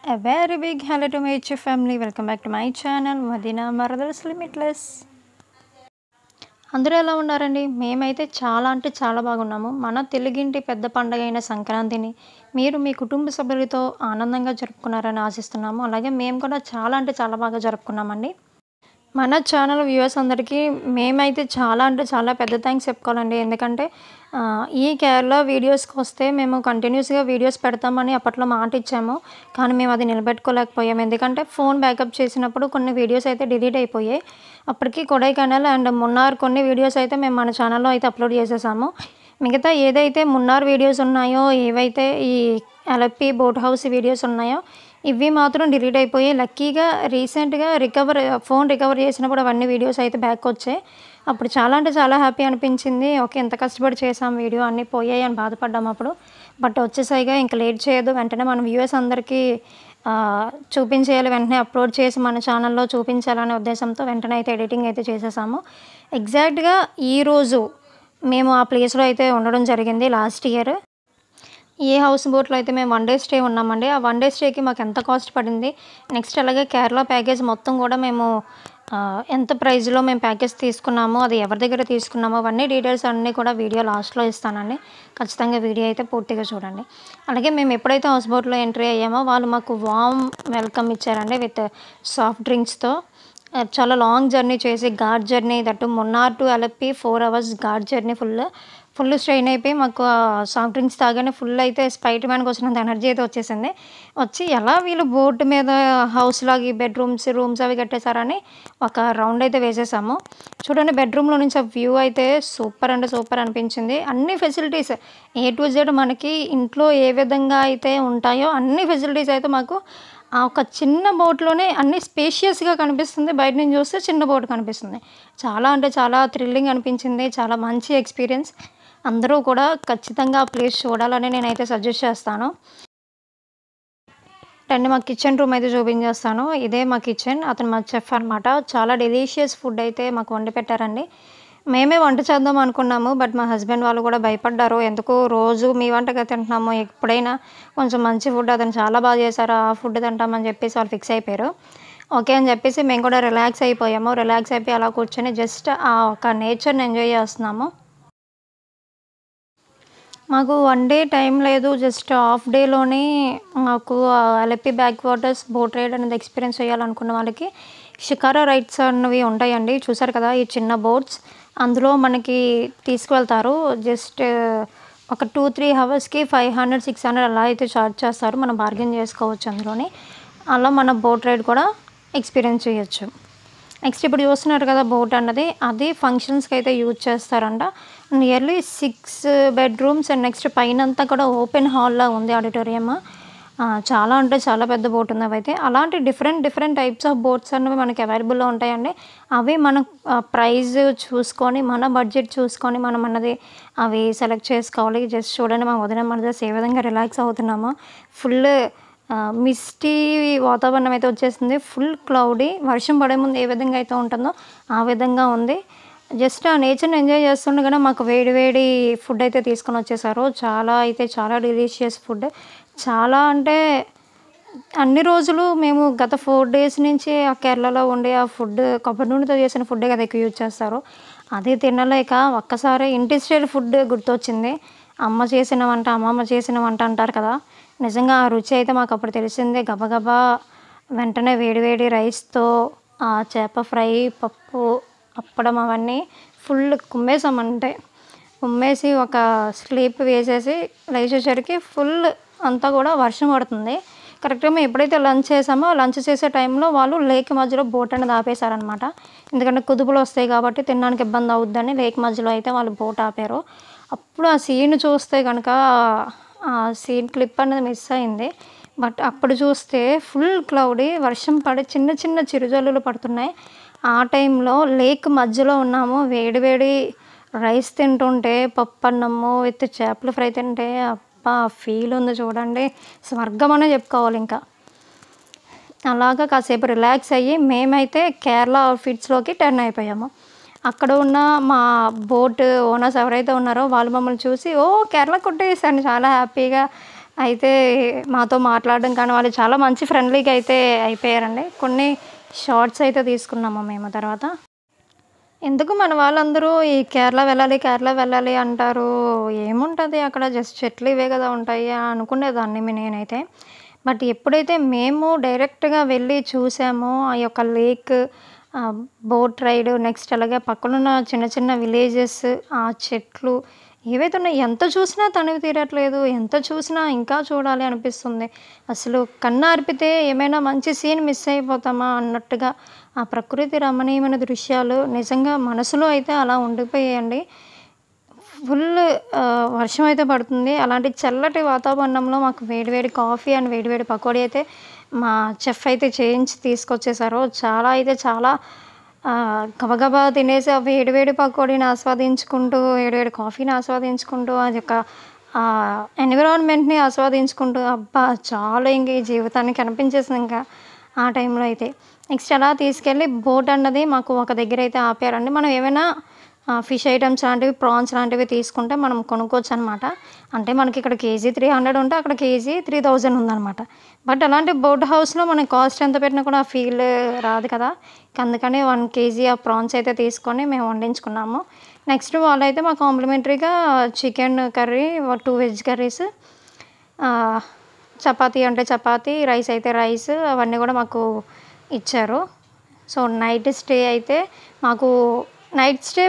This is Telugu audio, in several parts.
A very big hello to my HF family. Welcome back to my channel Madina Maradals Limitless. అందరూ ఎలా ఉన్నారండి? మేమైతే చాలా అంటే చాలా బాగున్నాము. మన తెలుగింటి పెద్ద పండగైన సంక్రాంతిని మీరు మీ కుటుంబ సభ్యులతో ఆనందంగా జరుపుకున్నారని ఆశిస్తున్నాము. అలాగే మేము కూడా చాలా అంటే చాలా బాగా జరుపుకున్నామండి. మన ఛానల్ వ్యూవర్స్ అందరికీ మేమైతే చాలా అంటే చాలా పెద్ద థ్యాంక్స్ చెప్పుకోవాలండి. ఎందుకంటే ఈ కేరళ వీడియోస్‌కొస్తే మేము కంటిన్యూస్‌గా వీడియోస్ పెడతామని అప్పట్లో మాట ఇచ్చాము. కానీ మేము అది నిలబెట్టుకోలేకపోయాము. ఎందుకంటే ఫోన్ బ్యాకప్ చేసినప్పుడు కొన్ని వీడియోస్ అయితే డిలీట్ అయిపోయాయి. అప్పటికి కొడైకెనాల్ అండ్ మున్నార్ కొన్ని వీడియోస్ అయితే మేము మన ఛానల్‌లో అయితే అప్లోడ్ చేసేసాము. మిగతా ఏదైతే మున్నార్ వీడియోస్ ఉన్నాయో, ఏవైతే ఈ అలప్పి బోట్ హౌస్ వీడియోస్ ఉన్నాయో ఇవి మాత్రం డిలీట్ అయిపోయి లక్కీగా రీసెంట్‌గా ఫోన్ రికవర్ చేసినప్పుడు అవన్నీ వీడియోస్ అయితే బ్యాక్ వచ్చాయి. అప్పుడు చాలా అంటే చాలా హ్యాపీ అనిపించింది. ఓకే, ఎంత కష్టపడి చేసాం వీడియో అన్నీ పోయాయి అని బాధపడ్డాము అప్పుడు. బట్ వచ్చేసాయిగా ఇంక లేట్ చేయొద్దు. వెంటనే మన వ్యూవర్స్ అందరికీ చూపించేయాలి. వెంటనే అప్లోడ్ చేసి మన ఛానల్‌లో చూపించాలనే ఉద్దేశంతో వెంటనే అయితే ఎడిటింగ్ అయితే చేసేసాము. ఎగ్జాక్ట్‌గా ఈరోజు మేము ఆ ప్లేస్‌లో అయితే ఉండడం జరిగింది లాస్ట్ ఇయర్. ఏ హౌస్ బోట్‌లో అయితే మేము 1 డే స్టే ఉన్నామండి. ఆ 1 డే స్టేకి మాకు ఎంత కాస్ట్ పడింది, నెక్స్ట్ అలాగే కేరళ ప్యాకేజ్ మొత్తం కూడా మేము ఎంత ప్రైస్‌లో మేము ప్యాకేజ్ తీసుకున్నామో, అది ఎవరి దగ్గర తీసుకున్నామో అవన్నీ డీటెయిల్స్ అన్నీ కూడా వీడియో లాస్ట్‌లో ఇస్తానండి. ఖచ్చితంగా వీడియో అయితే పూర్తిగా చూడండి. అలాగే మేము ఎప్పుడైతే హౌస్ బోట్‌లో ఎంట్రీ అయ్యామో వాళ్ళు మాకు వార్మ్ వెల్కమ్ ఇచ్చారండి విత్ సాఫ్ట్ డ్రింక్స్‌తో. చాలా లాంగ్ జర్నీ చేసి ghat journey that Munnar to Alleppey 4 hours ghat journey full strain అయిపోయి మాకు సాఫ్ట్ డ్రింక్స్ తాగానే ఫుల్ అయితే స్పైడర్ మ్యాన్‌కి వచ్చినంత ఎనర్జీ అయితే వచ్చేసింది. వచ్చి ఎలా వీళ్ళు బోట్ మీద హౌస్ లాగా రూమ్స్ అవి కట్టేశారని ఒక రౌండ్ అయితే వేసేసాము. చూడండి బెడ్రూమ్‌లో నుంచి ఆ వ్యూ అయితే సూపర్ అంటే సూపర్ అనిపించింది. అన్ని ఫెసిలిటీస్ ఏ టు జెడ్ మనకి ఇంట్లో ఏ విధంగా అయితే ఉంటాయో అన్ని ఫెసిలిటీస్ అయితే మాకు ఆ ఒక చిన్న బోట్‌లోనే అన్నీ స్పేషియస్‌గా కనిపిస్తుంది. బయట నుంచి చూస్తే చిన్న బోట్ కనిపిస్తుంది. చాలా అంటే చాలా థ్రిల్లింగ్ అనిపించింది. చాలా మంచి ఎక్స్‌పీరియన్స్. అందరూ కూడా ఖచ్చితంగా ఆ ప్లేస్ చూడాలని నేనైతే సజెస్ట్ చేస్తాను. రండి మా కిచెన్ రూమ్ అయితే చూపించేస్తాను. ఇదే మా కిచెన్. అతను మా చెఫ్ అనమాట. చాలా డెలీషియస్ ఫుడ్ అయితే మాకు వండి పెట్టారండి. మేమే వంట చేద్దాం అనుకున్నాము. బట్ మా హస్బెండ్ వాళ్ళు కూడా భయపడ్డారు. ఎందుకు రోజు మీ వంటగా తింటున్నాము, ఎప్పుడైనా కొంచెం మంచి ఫుడ్ అతను చాలా బాగా చేశారు, ఆ ఫుడ్ తింటామని చెప్పేసి వాళ్ళు ఫిక్స్ అయిపోయారు. ఓకే అని చెప్పేసి మేము కూడా రిలాక్స్ అయిపోయాము. రిలాక్స్ అయిపోయి అలా కూర్చొని జస్ట్ ఆ ఒక నేచర్‌ని ఎంజాయ్ చేస్తున్నాము. మాకు 1 డే టైం లేదు. జస్ట్ హాఫ్ డేలోనే మాకు Alleppey back waters boat ride అనేది ఎక్స్పీరియన్స్ చేయాలనుకున్న వాళ్ళకి షికారా రైడ్స్ అన్నవి ఉంటాయండి. చూసారు కదా ఈ చిన్న బోట్స్. అందులో మనకి తీసుకువెళ్తారు. జస్ట్ ఒక 2-3 అవర్స్‌కి 500, 600 అలా అయితే ఛార్జ్ చేస్తారు. మనం బార్గెన్ చేసుకోవచ్చు అందులోని. అలా మన బోట్ రైడ్ కూడా ఎక్స్పీరియన్స్ చేయొచ్చు. నెక్స్ట్ ఇప్పుడు చూస్తున్నారు కదా బోట్ అన్నది, అది ఫంక్షన్స్‌కి అయితే యూజ్ చేస్తారంట. నియర్లీ 6 బెడ్‌రూమ్స్ అండ్ నెక్స్ట్ పైనంతా కూడా ఓపెన్ హాల్‌లా ఉంది ఆడిటోరియం. చాలా అంటే చాలా పెద్ద బోట్ ఉంది అవైతే. అలాంటి డిఫరెంట్ టైప్స్ ఆఫ్ బోట్స్ అనేవి మనకి అవైలబుల్‌లో ఉంటాయండి. అవి మనం ప్రైస్ చూసుకొని, మన బడ్జెట్ చూసుకొని మనం అన్నది అవి సెలెక్ట్ చేసుకోవాలి. జస్ట్ చూడండి మా వదిన మరదల్స్ ఏ విధంగా రిలాక్స్ అవుతున్నామో. ఫుల్ మిస్టీ వాతావరణం అయితే వచ్చేసింది. Full cloudy. వర్షం పడే ముందు ఏ విధంగా అయితే ఉంటుందో ఆ విధంగా ఉంది. జస్ట్ ఆ నేచర్‌ని ఎంజాయ్ చేస్తుండగానే మాకు వేడి ఫుడ్ అయితే తీసుకొని వచ్చేసారు. చాలా అయితే చాలా డెలీషియస్ ఫుడ్. చాలా అంటే అన్ని రోజులు మేము గత 4 డేస్ నుంచి ఆ కేరళలో ఉండే ఆ ఫుడ్ కొబ్బరి నూనెతో చేసిన ఫుడ్డే కదా ఎక్కువ యూజ్ చేస్తారు. అది తినలేక ఒక్కసారి ఇంటి స్టైల్ ఫుడ్ గుర్తొచ్చింది. అమ్మ చేసిన వంట, అమ్మమ్మ చేసిన వంట అంటారు కదా! నిజంగా ఆ రుచి అయితే మాకు అప్పుడు తెలిసింది. గబగబా వెంటనే వేడి రైస్‌తో ఆ చేప ఫ్రై, పప్పు, అప్పడం అవన్నీ ఫుల్ కుమ్మేసామంటే. కుమ్మేసి ఒక స్లీప్ వేసేసి లేచేసరికి ఫుల్ అంతా కూడా వర్షం పడుతుంది. కరెక్ట్‌గా మేము ఎప్పుడైతే లంచ్ చేసామో, లంచ్ చేసే టైంలో వాళ్ళు లేక్ మధ్యలో బోట్ అనేది ఆపేశారనమాట. ఎందుకంటే కుదుపులు వస్తాయి కాబట్టి తినడానికి ఇబ్బంది అవుద్దని లేక్ మధ్యలో అయితే వాళ్ళు బోట్ ఆపారు. అప్పుడు ఆ సీన్ చూస్తే గనక ఆ సీన్ క్లిప్ అనేది మిస్ అయింది. బట్ అప్పుడు చూస్తే ఫుల్ క్లౌడీ వర్షం పడి చిన్న చిరుజల్లులు పడుతున్నాయి. ఆ టైంలో లేక్ మధ్యలో ఉన్నాము. వేడి రైస్ తింటుంటే పప్పన్నము విత్ చేపల ఫ్రై తింటే అబ్బా! ఫీల్ ఉంది చూడండి. స్వర్గం అనే చెప్పుకోవాలి ఇంకా. అలాగా కాసేపు రిలాక్స్ అయ్యి మేమైతే కేరళ అవుట్‌ఫిట్స్‌లోకి టర్న్ అయిపోయాము. అక్కడ ఉన్న మా బోట్ ఓనర్స్ ఎవరైతే ఉన్నారో వాళ్ళు మమ్మల్ని చూసి, "ఓహ్! కేరళ కొట్టేసాను" చాలా హ్యాపీగా అయితే మాతో మాట్లాడడం కానీ వాళ్ళు చాలా మంచి ఫ్రెండ్లీగా అయితే అయిపోయారండి. కొన్ని షార్ట్స్ అయితే తీసుకున్నాము మేము తర్వాత. ఎందుకు మన వాళ్ళందరూ ఈ కేరళ వెళ్ళాలి, కేరళ వెళ్ళాలి అంటారు. ఏముంటది అక్కడ జస్ట్ చెట్లు ఇవే కదా ఉంటాయి అనుకునేదాన్ని నేనైతే. బట్ ఎప్పుడైతే మేము డైరెక్ట్‌గా వెళ్ళి చూసామో ఆ యొక్క లేక్, బోట్ రైడ్, నెక్స్ట్ అలాగే పక్కనున్న చిన్న చిన్న విలేజెస్, ఆ చెట్లు ఏవైతే ఉన్నాయో ఎంత చూసినా తనివి తీరట్లేదు. ఎంత చూసినా ఇంకా చూడాలి అనిపిస్తుంది. అసలు కన్నార్పితే ఏమైనా మంచి సీన్ మిస్ అయిపోతామా అన్నట్టుగా ఆ ప్రకృతి రమణీయమైన దృశ్యాలు నిజంగా మనసులో అయితే అలా ఉండిపోయాయండి. ఫుల్ వర్షం అయితే పడుతుంది. అలాంటి చల్లటి వాతావరణంలో మాకు వేడి వేడి కాఫీ అండ్ వేడి వేడి పకోడీ అయితే మా చెఫ్ అయితే చేయించి తీసుకొచ్చేసారు. చాలా అయితే చాలా గబగబా తినేసి ఆ వేడి వేడి పకోడీని ఆస్వాదించుకుంటూ, వేడి వేడి కాఫీని ఆస్వాదించుకుంటూ, అది యొక్క ఎన్విరాన్మెంట్‌ని ఆస్వాదించుకుంటూ అబ్బా! చాలు ఇంక ఈ జీవితానికి అనిపించేసింది ఇంకా ఆ టైంలో అయితే. నెక్స్ట్ అలా తీసుకెళ్ళి బోట్ అన్నది మాకు ఒక దగ్గరైతే ఆపారండి. మనం ఏమైనా ఫిష్ ఐటెమ్స్ లాంటివి, ప్రాన్స్ లాంటివి తీసుకుంటే మనం కొనుక్కోవచ్చనమాట. అంటే మనకిక్కడ కేజీ 300 ఉంటే అక్కడ కేజీ 3000 ఉందనమాట. బట్ అలాంటి బోట్ హౌస్‌లో మనం కాస్ట్ ఎంత పెట్టినా కూడా ఆ ఫీల్ రాదు కదా! అందుకని 1 కేజీ ఆ ప్రాన్స్ అయితే తీసుకొని మేము వండించుకున్నాము. నెక్స్ట్ వాళ్ళైతే మాకు కాంప్లిమెంటరీగా చికెన్ కర్రీ, 2 వెజ్ కర్రీస్, ఆహ్, చపాతీ అంటే చపాతీ, రైస్ అయితే రైస్ అవన్నీ కూడా మాకు ఇచ్చారు. సో, నైట్ స్టే అయితే మాకు నైట్ స్టే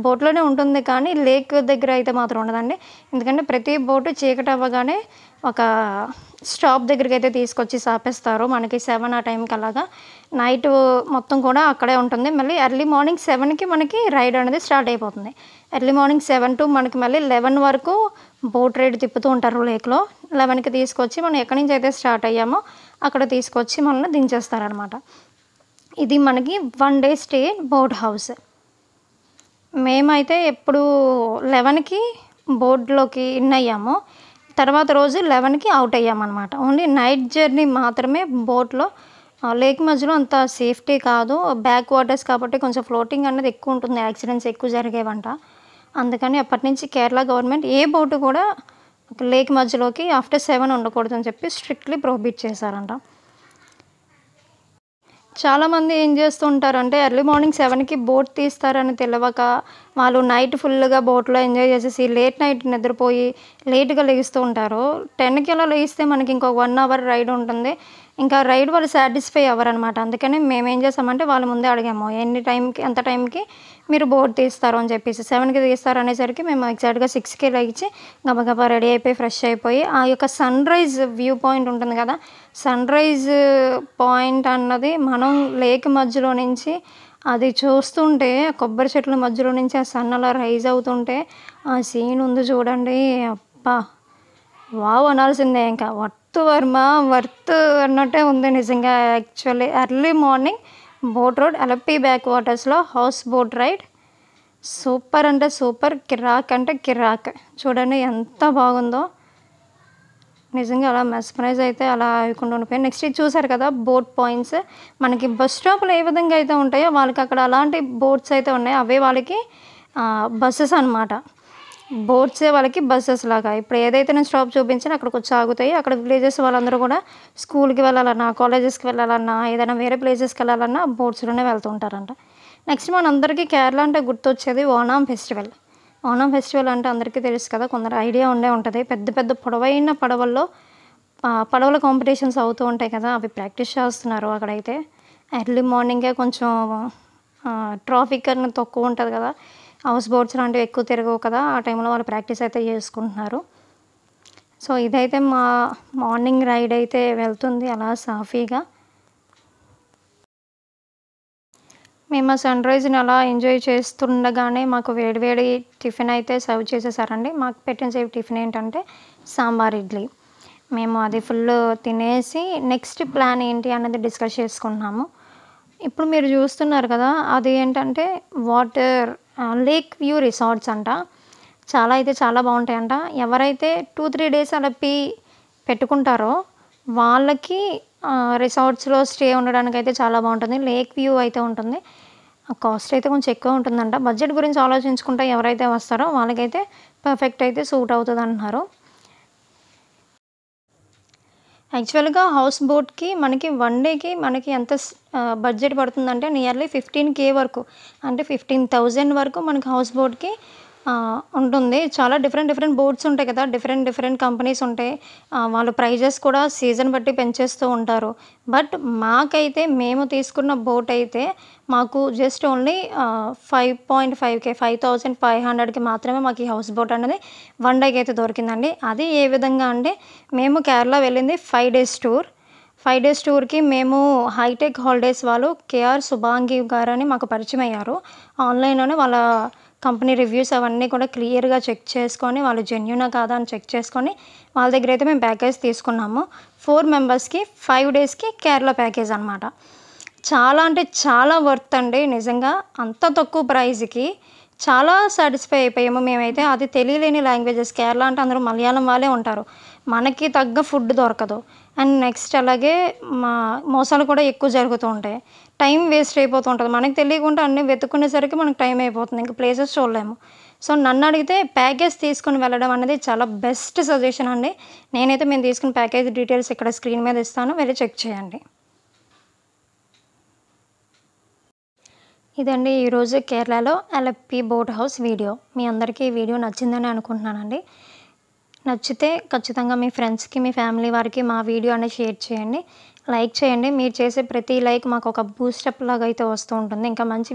బోట్‌లోనే ఉంటుంది కానీ లేక్ దగ్గర అయితే మాత్రం ఉండదండి. ఎందుకంటే ప్రతి బోటు చీకటవ్వగానే ఒక స్టాప్ దగ్గరికైతే తీసుకొచ్చి ఆపేస్తారు. మనకి 7 ఆ టైంకి అలాగా. నైటు మొత్తం కూడా అక్కడే ఉంటుంది. మళ్ళీ ఎర్లీ మార్నింగ్ 7కి మనకి రైడ్ అనేది స్టార్ట్ అయిపోతుంది. ఎర్లీ మార్నింగ్ 7 టు మనకి మళ్ళీ 11 వరకు బోట్ రైడ్ తిప్పుతూ ఉంటారు లేక్‌లో. 11కి తీసుకొచ్చి మనం ఎక్కడి నుంచి అయితే స్టార్ట్ అయ్యామో అక్కడ తీసుకొచ్చి మనల్ని దించేస్తారనమాట. ఇది మనకి 1 డే స్టే బోట్ హౌస్. మేమైతే ఎప్పుడు 11కి బోట్‌లోకి ఇన్ అయ్యామో, తర్వాత రోజు 11కి ఔట్ అయ్యామనమాట. ఓన్లీ నైట్ జర్నీ మాత్రమే బోట్‌లో. లేక్ మధ్యలో అంత సేఫ్టీ కాదు. బ్యాక్ వాటర్స్ కాబట్టి కొంచెం ఫ్లోటింగ్ అనేది ఎక్కువ ఉంటుంది. యాక్సిడెంట్స్ ఎక్కువ జరిగేవంట. అందుకని అప్పటినుంచి కేరళ గవర్నమెంట్ ఏ బోటు కూడా లేక్ మధ్యలోకి ఆఫ్టర్ 7 ఉండకూడదని చెప్పి స్ట్రిక్ట్‌లీ ప్రొహిబిట్ చేశారంట. చాలామంది ఏం చేస్తూ ఉంటారంటే ఎర్లీ మార్నింగ్ 7కి బోట్ తీస్తారని తెలవక వాళ్ళు నైట్ ఫుల్‌గా బోట్‌లో ఎంజాయ్ చేసేసి లేట్ నైట్ నిద్రపోయి లేట్‌గా లెగుస్తూ ఉంటారు. 10కి అలా లెగిస్తే మనకి ఇంకో 1 అవర్ రైడ్ ఉంటుంది. ఇంకా రైడ్ వాళ్ళు సాటిస్ఫై అవ్వరనమాట. అందుకని మేమేం చేసామంటే వాళ్ళ ముందే అడిగాము. ఎంత టైంకి మీరు బోట్ తీస్తారు అని చెప్పేసి. 7కి తీస్తారు అనేసరికి మేము ఎగ్జాక్ట్‌గా 6కే లెగిచి గబగబా రెడీ అయిపోయి, ఫ్రెష్ అయిపోయి ఆ యొక్క సన్‌రైజ్ వ్యూ పాయింట్ ఉంటుంది కదా! సన్‌రైజ్ పాయింట్ అన్నది మనం లేక్ మధ్యలో నుంచి అది చూస్తుంటే కొబ్బరి చెట్ల మధ్యలో నుంచి ఆ సన్ అలా రైజ్ అవుతుంటే ఆ సీన్ ఉంది చూడండి. అబ్బా! వావ్! అనాల్సిందే ఇంకా. వర్త్ అన్నట్టే ఉంది నిజంగా actually. Early morning boat road Alleppey back వాటర్స్‌లో హౌస్ బోట్ రైడ్. సూపర్ అంటే సూపర్. కిర్రాక్ అంటే కిర్రాక్. చూడండి ఎంత బాగుందో. నిజంగా అలా మెస్మరైజ్ అయితే అలా అవ్వకుండా ఉండిపోయాను. నెక్స్ట్ ఇది చూసారు కదా బోట్ పాయింట్స్. మనకి బస్ స్టాప్‌లో ఏ విధంగా అయితే ఉంటాయో వాళ్ళకి అక్కడ అలాంటి బోట్స్ అయితే ఉన్నాయి. అవే వాళ్ళకి బసెస్ అనమాట. బోట్సే వాళ్ళకి బసెస్ లాగా. ఇప్పుడు ఏదైతే నేను స్టాప్ చూపించానో అక్కడికొచ్చి ఆగుతాయి. అక్కడ విలేజెస్ వాళ్ళందరూ కూడా స్కూల్‌కి వెళ్ళాలన్నా, కాలేజెస్‌కి వెళ్ళాలన్నా, ఏదైనా వేరే ప్లేసెస్‌కి వెళ్ళాలన్నా బోట్స్‌లోనే వెళ్తూ ఉంటారంట. నెక్స్ట్ మనందరికీ కేరళ అంటే గుర్తొచ్చేది ఓణం ఫెస్టివల్. ఓణం ఫెస్టివల్ అంటే అందరికీ తెలుసు కదా! కొందరు ఐడియా ఉండే ఉంటది. పెద్ద పెద్ద పొడవైన పడవల్లో పడవల కాంపిటీషన్స్ అవుతూ ఉంటాయి కదా! అవి ప్రాక్టీస్ చేస్తున్నారు అక్కడైతే. ఎర్లీ మార్నింగే కొంచెం ట్రాఫిక్ అనేది తక్కువ ఉంటది కదా! హౌస్ బోట్స్ లాంటివి ఎక్కువ తిరగవు కదా! ఆ టైంలో వాళ్ళు ప్రాక్టీస్ అయితే చేసుకుంటున్నారు. సో, ఇదైతే మా మార్నింగ్ రైడ్ అయితే వెళ్తుంది అలా సాఫీగా. మేము ఆ సన్‌రైజ్‌ని అలా ఎంజాయ్ చేస్తుండగానే మాకు వేడి వేడి టిఫిన్ అయితే సర్వ్ చేసేసారండి. మాకు పెట్టిన టిఫిన్ ఏంటంటే సాంబార్ ఇడ్లీ. మేము అది ఫుల్లు తినేసి నెక్స్ట్ ప్లాన్ ఏంటి అన్నది డిస్కస్ చేసుకుంటున్నాము. ఇప్పుడు మీరు చూస్తున్నారు కదా! అది ఏంటంటే వాటర్ లేక్ వ్యూ రిసార్ట్స్ అంట. చాలా అయితే చాలా బావుంటాయంట. ఎవరైతే 2, 3 డేస్ అలా పెట్టుకుంటారో వాళ్ళకి రిసార్ట్స్‌లో స్టే ఉండడానికైతే చాలా బావుంటుంది. లేక్ వ్యూ అయితే ఉంటుంది. కాస్ట్ అయితే కొంచెం ఎక్కువ ఉంటుందంట. బడ్జెట్ గురించి ఆలోచించుకుంటే ఎవరైతే వస్తారో వాళ్ళకైతే పర్ఫెక్ట్ అయితే సూట్ అవుతదంటున్నారు. యాక్చువల్‌గా హౌస్ బోట్‌కి మనకి వన్ డేకి మనకి ఎంత బడ్జెట్ పడుతుందంటే నియర్లీ 15,000 వరకు. అంటే 15,000 వరకు మనకి హౌస్ బోట్‌కి ఉంటుంది. చాలా డిఫరెంట్ డిఫరెంట్ బోట్స్ ఉంటాయి కదా! డిఫరెంట్ డిఫరెంట్ కంపెనీస్ ఉంటాయి. వాళ్ళు ప్రైజెస్ కూడా సీజన్ బట్టి పెంచేస్తూ ఉంటారు. బట్ మాకైతే మేము తీసుకున్న బోట్ అయితే మాకు జస్ట్ ఓన్లీ 5.5K 5,500కి మాత్రమే మాకు ఈ హౌస్ బోట్ అనేది వన్ డేకి అయితే దొరికిందండి. అది ఏ విధంగా అంటే మేము కేరళ వెళ్ళింది 5 డేస్ టూర్. 5 డేస్ టూర్‌కి మేము హైటెక్ హాలిడేస్ వాళ్ళు కేఆర్ సుభాంగి గారని మాకు పరిచయమయ్యారు. ఆన్‌లైన్‌లోనే వాళ్ళ కంపెనీ రివ్యూస్ అవన్నీ కూడా క్లియర్‌గా చెక్ చేసుకొని, వాళ్ళు జెన్యూనా కాదా అని చెక్ చేసుకొని, వాళ్ళ దగ్గరైతే మేము ప్యాకేజ్ తీసుకున్నాము. 4 మెంబర్స్‌కి 5 డేస్‌కి కేరళ ప్యాకేజ్ అనమాట. చాలా అంటే చాలా వర్త్ అండి నిజంగా. అంత తక్కువ ప్రైస్‌కి చాలా సాటిస్ఫై అయిపోయాము మేమైతే. అది తెలియలేని లాంగ్వేజెస్ కేరళ అంటే అందరూ మలయాళం వాళ్ళే ఉంటారు. మనకి తగ్గ ఫుడ్ దొరకదు. అండ్ నెక్స్ట్ అలాగే మా మోసాలు కూడా ఎక్కువ జరుగుతూ ఉంటాయి. టైం వేస్ట్ అయిపోతూ ఉంటది. మనకు తెలియకుండా అన్నీ వెతుక్కునేసరికి మనకు టైం అయిపోతుంది. ఇంక ప్లేసెస్ చూడలేము. సో నన్నడిగితే ప్యాకేజ్ తీసుకొని వెళ్ళడం అనేది చాలా బెస్ట్ సజెషన్ అండి. నేనైతే మేము తీసుకున్న ప్యాకేజ్ డీటెయిల్స్ ఇక్కడ స్క్రీన్ మీద ఇస్తాను. వెళ్లి చెక్ చేయండి. ఇదండి ఈరోజు కేరళలో అలప్పి బోట్ హౌస్ వీడియో. మీ అందరికీ ఈ వీడియో నచ్చిందని అనుకుంటున్నానండి. నచ్చితే ఖచ్చితంగా మీ ఫ్రెండ్స్‌కి, మీ ఫ్యామిలీ వారికి మా వీడియో అనేది షేర్ చేయండి. లైక్ చేయండి. మీరు చేసే ప్రతి లైక్ మాకొక బూస్టప్ లాగా అయితే వస్తూ ఉంటుంది. ఇంకా మంచి